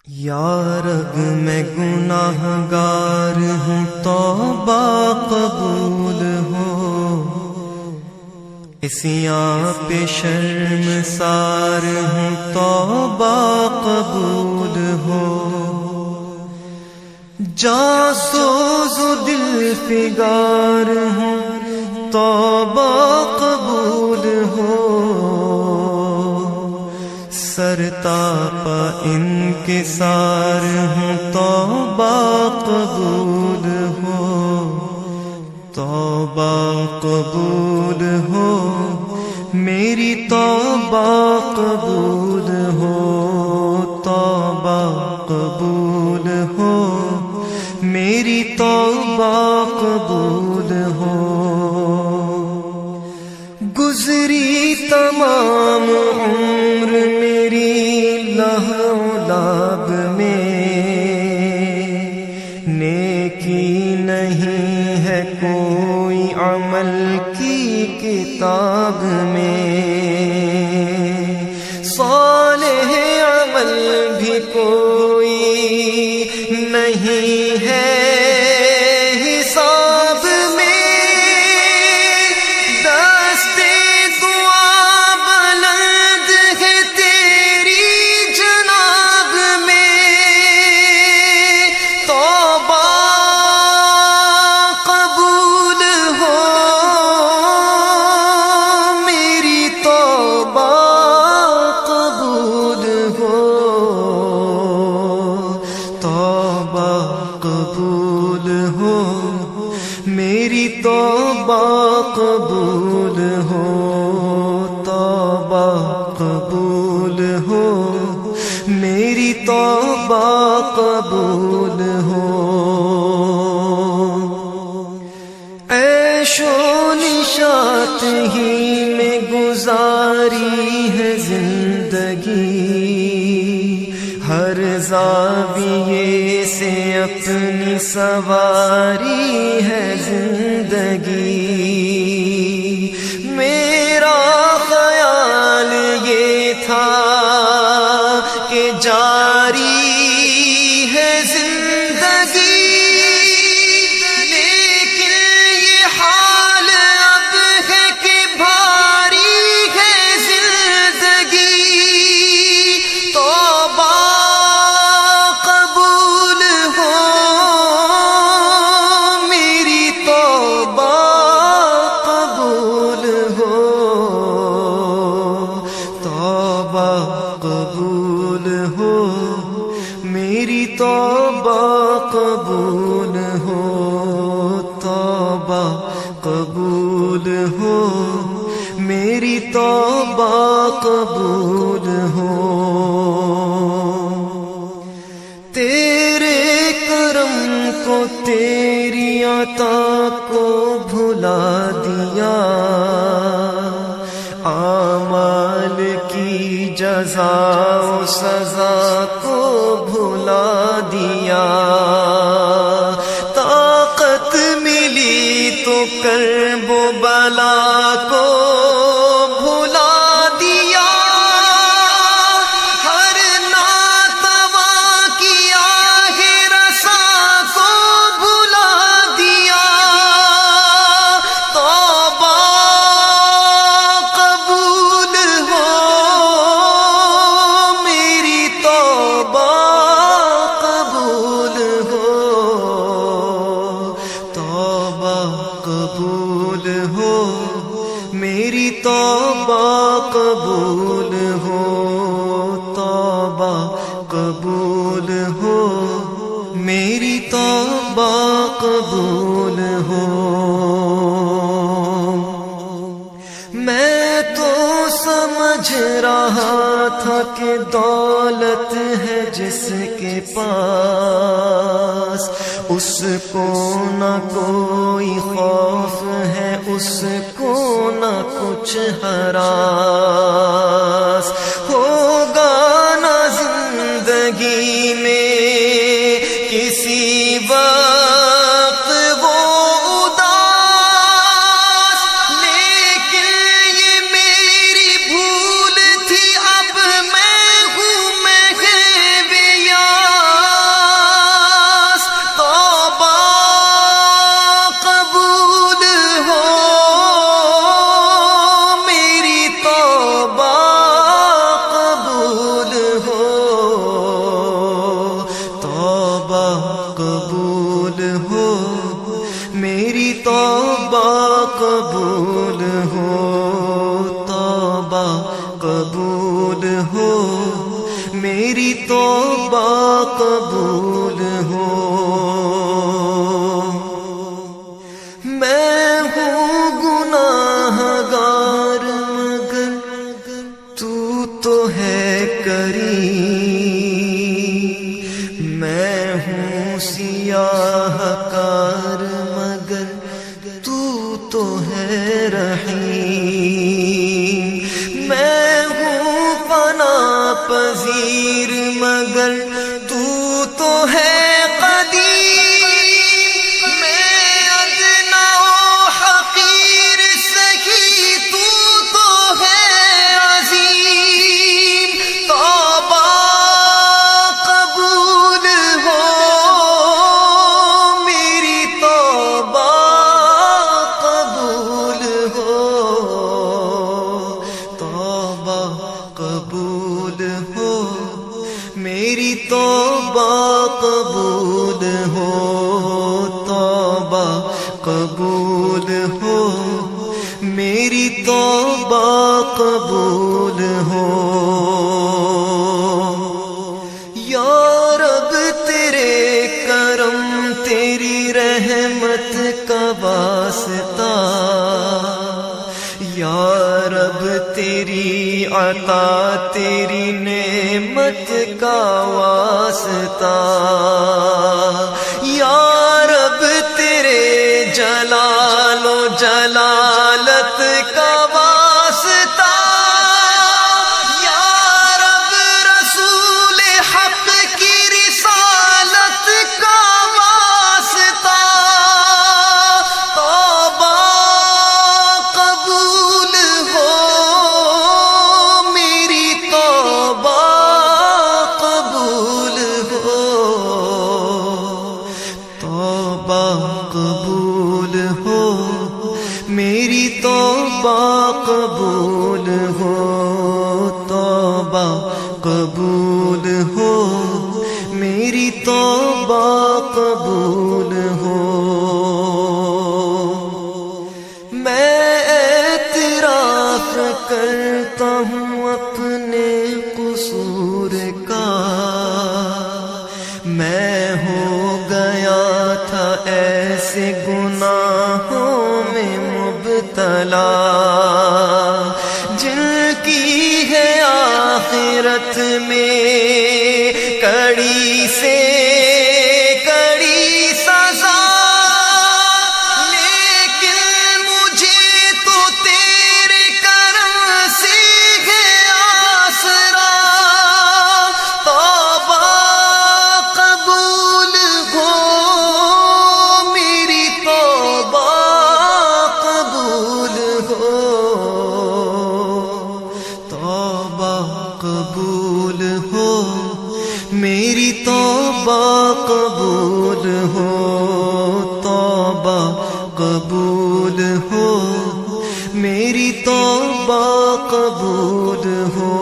یا رب میں گناہ گار ہوں، توبہ قبول ہو، عصیاں پہ شرمسار ہوں، توبہ قبول ہو، جاسوز و دل فگار ہوں، توبہ قبول ہو، سرتاپا انکسار ہوں، توبہ قبول ہو، توبہ قبول ہو، میری توبہ قبول ہو، توبہ قبول ہو، میری توبہ قبول ہو، گزری تمام عمر میری لہو لعب میں، نیکی نہیں ہے کوئی عمل کی کتاب میں، صالح عمل بھی کوئی نہیں ہے حساب میں، دستے دعا بلند ہے تیری جناب میں، توبہ قبول ہو، میری توبہ قبول ہو، توبہ قبول ہو، میری توبہ قبول ہو، توبہ قبول ہو، میری توبہ قبول ہو، عیش و نشاط ہی میں گزاری ہے زندگی، ہر زاویے سے اپنی سواری ہے زندگی، میرا خیال یہ تھا کہ جاری ہے زندگی، لیکن یہ حال اب ہے کہ بھاری ہے زندگی، توبہ قبول ہو، میری توبہ قبول ہو، توبہ قبول ہو، میری توبہ قبول ہو، توبہ قبول ہو، میری توبہ قبول ہو، تیرے کرم کو تیری عطا کو بھلا دیا، اعمال کی جزا و سزا کو بھلا دیا، طاقت ملی تو کرب و بلا کو بھلا دیا، ہر ناتوا کی آہ رسا کو بھلا دیا، توبہ قبول ہو، میری توبہ قبول ہو، توبہ قبول ہو، میری توبہ قبول ہو، توبہ قبول ہو، میری توبہ قبول ہو، میں تو سمجھ رہا تھا کہ دولت ہے جس کے پاس، اس کو نہ کوئی خوف ہے، اس کو نہ کچھ ہراس، ہوگا نہ زندگی میں کسی وقت وہ اداس، لیکن یہ میری بھول تھی، اب میں ہوں محو یاد، توبہ قبول ہو. میں ہوں گناہ گار مگر تو ہے کریم. میں ہوں سیاہ کار مگر تو ہے رحیم. میں ہوں پناہ پذیر مگر تو ہے قدیم. میں ادنا و حقیر سہی تو ہے عظیم. توبہ قبول ہو میری توبہ قبول ہو. توبہ قبول ہو میری توبہ قبول ہو. توبہ قبول ہو میری توبہ قبول ہو. یا رب تیرے کرم تیری رحمت کا واسطہ. یا رب تیری عطا تیری نعمت کا واسطہ. یا رب تیرے جلال و جلالت کا واسطہ. یا رب رسول حق کی رسالت کا واسطہ. توبہ قبول ہو میری توبہ قبول ہو. توبہ قبول ہو میری توبہ قبول ہو. توبہ قبول ہو میری توبہ قبول ہو. میں اعتراف کرتا ہوں اپنے قصور کا. میں ہو گیا تھا ایسے گناہوں میں مبتلا جن کی ہے آخرت میں کڑی سے کڑی سزا. لیکن مجھے تو تیرے کرم سے ہے آسرا. توبہ قبول ہو میری توبہ قبول ہو. توبہ قبول ہو میری توبہ قبول ہو. توبہ قبول ہو میری توبہ قبول ہو.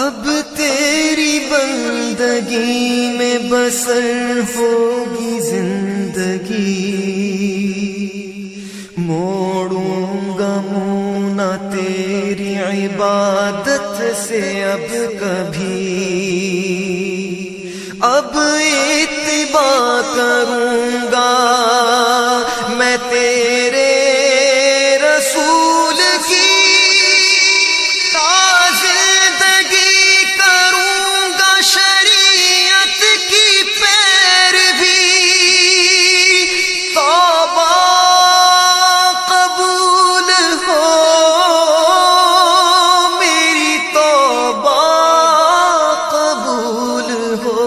اب تیری بندگی میں بسر ہوگی زندگی. موڑوں گا منہ نہ تیری عبادت سے اب کبھی. اب اتباع کروں گا میں تیرے رسول کی. تا زندگی کروں گا شریعت کی پیروی. توبہ قبول ہو میری توبہ قبول ہو.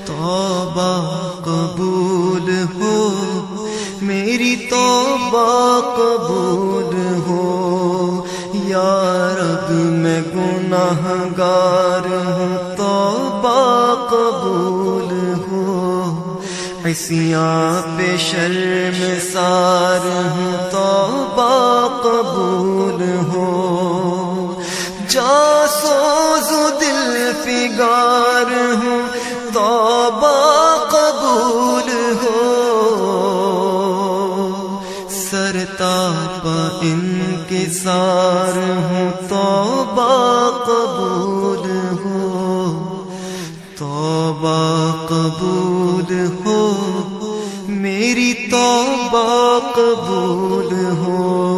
توبہ قبول ہو میری توبہ قبول ہو. یا رب میں گناہ گار ہوں توبہ قبول ہو. عصیاں پہ شرمسار ہوں توبہ قبول ہو. جاسوس و دل فگار ہوں توبہ قبول ہو. سرتاپا ان انکسار ہوں توبہ قبول ہو، توبہ قبول ہو، میری توبہ قبول ہو۔